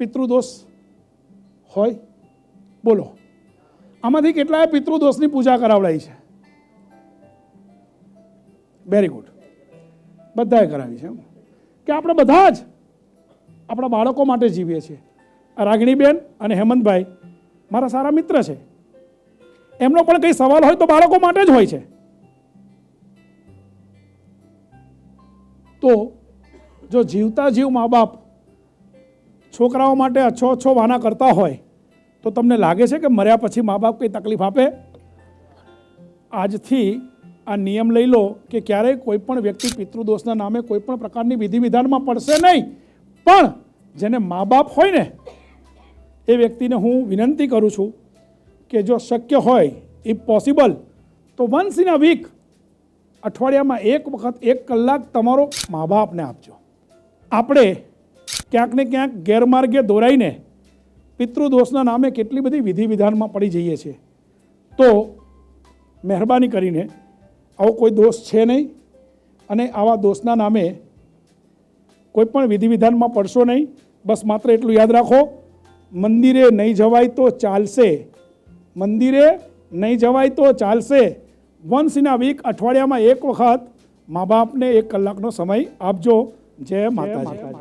પિતૃદોષ હોય? બોલો, આમાંથી કેટલાય પિતૃદોષની પૂજા કરાવડાવી છે? વેરી ગુડ, બધાએ કરાવી છે. કે આપણે બધા જ આપણા બાળકો માટે જીવીએ છીએ. રાગીણીબેન અને હેમંતભાઈ મારા સારા મિત્ર છે. એમનો પણ કંઈ સવાલ હોય તો બાળકો માટે જ હોય છે. તો જો જીવતા જીવ મા બાપ છોકરાઓ માટે અછો વાના કરતા હોય તો તમને લાગે છે કે મર્યા પછી મા બાપ કંઈ તકલીફ આપે? આજથી આ નિયમ લઈ લો કે ક્યારેય કોઈ પણ વ્યક્તિ પિતૃદોષના નામે કોઈ પણ પ્રકારની વિધિ વિધાનમાં પડશે નહીં. પણ જેને મા બાપ હોય ને એ વ્યક્તિને હું વિનંતી કરું છું કે જો શક્ય હોય, ઇફ પોસિબલ, તો વન્સ ઇન અ વીક, અઠવાડિયામાં એક વખત 1 કલાક તમારો મા બાપને આપજો. આપણે ક્યાંક ને ક્યાંક ગેરમાર્ગે દોરાઈને પિતૃદોષના નામે કેટલી બધી વિધિ વિધાનમાં પડી જઈએ છીએ. તો મહેરબાની કરીને આવો કોઈ દોષ છે નહીં અને આવા દોષના નામે કોઈ પણ વિધિ વિધાનમાં પડશો નહીં. બસ માત્ર એટલું યાદ રાખો, મંદિરે નહીં જવાય તો ચાલશે, મંદિરે નહીં જવાય તો ચાલશે. વન્સ ઇન અ વીક, અઠવાડિયામાં એક વખત મા બાપને 1 કલાકનો સમય આપજો. જય માતાજી.